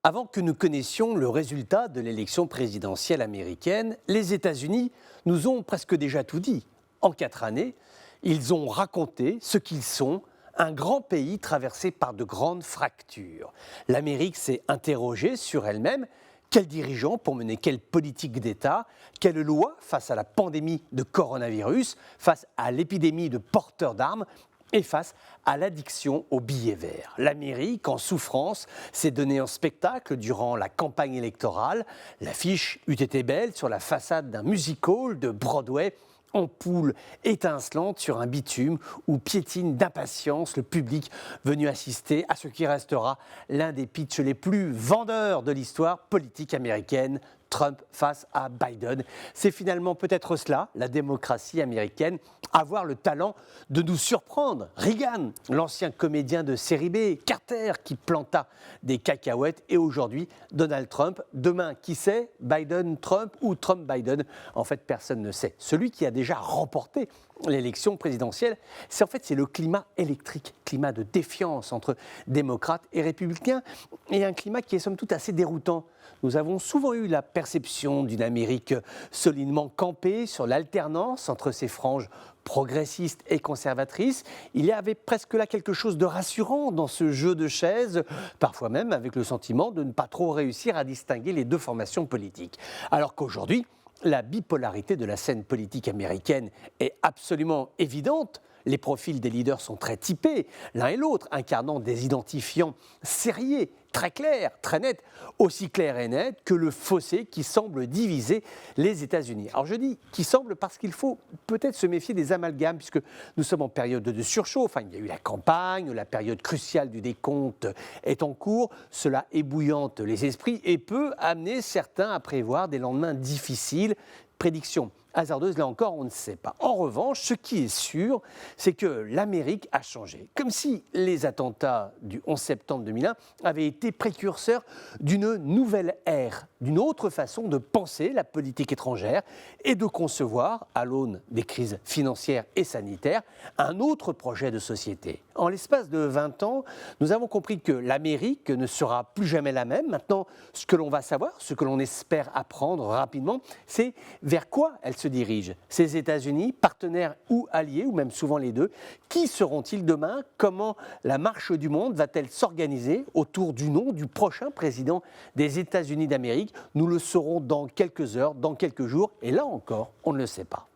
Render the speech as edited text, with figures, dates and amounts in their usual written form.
Avant que nous connaissions le résultat de l'élection présidentielle américaine, les États-Unis nous ont presque déjà tout dit. En 4 années, ils ont raconté ce qu'ils sont, un grand pays traversé par de grandes fractures. L'Amérique s'est interrogée sur elle-même. Quels dirigeants pour mener quelle politique d'État? Quelles lois face à la pandémie de coronavirus, face à l'épidémie de porteurs d'armes et face à l'addiction aux billets verts? L'Amérique, en souffrance, s'est donnée en spectacle durant la campagne électorale. L'affiche eût été belle sur la façade d'un music-hall de Broadway, ampoule étincelante sur un bitume où piétine d'impatience le public venu assister à ce qui restera l'un des pitchs les plus vendeurs de l'histoire politique américaine. Trump face à Biden. C'est finalement peut-être cela, la démocratie américaine, avoir le talent de nous surprendre. Reagan, l'ancien comédien de série B, Carter qui planta des cacahuètes et aujourd'hui Donald Trump. Demain, qui sait, Biden-Trump ou Trump-Biden? En fait, personne ne sait. Celui qui a déjà remporté l'élection présidentielle, c'est le climat électrique, climat de défiance entre démocrates et républicains, et un climat qui est somme toute assez déroutant. Nous avons souvent eu la perception d'une Amérique solidement campée sur l'alternance entre ses franges progressistes et conservatrices. Il y avait presque là quelque chose de rassurant dans ce jeu de chaises, parfois même avec le sentiment de ne pas trop réussir à distinguer les deux formations politiques. Alors qu'aujourd'hui, la bipolarité de la scène politique américaine est absolument évidente. Les profils des leaders sont très typés, l'un et l'autre, incarnant des identifiants serrés, très clairs, très nets, aussi clairs et nets que le fossé qui semble diviser les États-Unis. Alors je dis qui semble parce qu'il faut peut-être se méfier des amalgames, puisque nous sommes en période de surchauffe. Il y a eu la campagne, la période cruciale du décompte est en cours, cela ébouillante les esprits et peut amener certains à prévoir des lendemains difficiles. Prédiction hasardeuse, là encore, on ne sait pas. En revanche, ce qui est sûr, c'est que l'Amérique a changé. Comme si les attentats du 11 septembre 2001 avaient été précurseurs d'une nouvelle ère, d'une autre façon de penser la politique étrangère et de concevoir, à l'aune des crises financières et sanitaires, un autre projet de société. En l'espace de 20 ans, nous avons compris que l'Amérique ne sera plus jamais la même. Maintenant, ce que l'on va savoir, ce que l'on espère apprendre rapidement, c'est vers quoi elle se dirige. Ces États-Unis, partenaires ou alliés, ou même souvent les deux, qui seront-ils demain? Comment la marche du monde va-t-elle s'organiser autour du nom du prochain président des États-Unis d'Amérique? Nous le saurons dans quelques heures, dans quelques jours, et là encore, on ne le sait pas.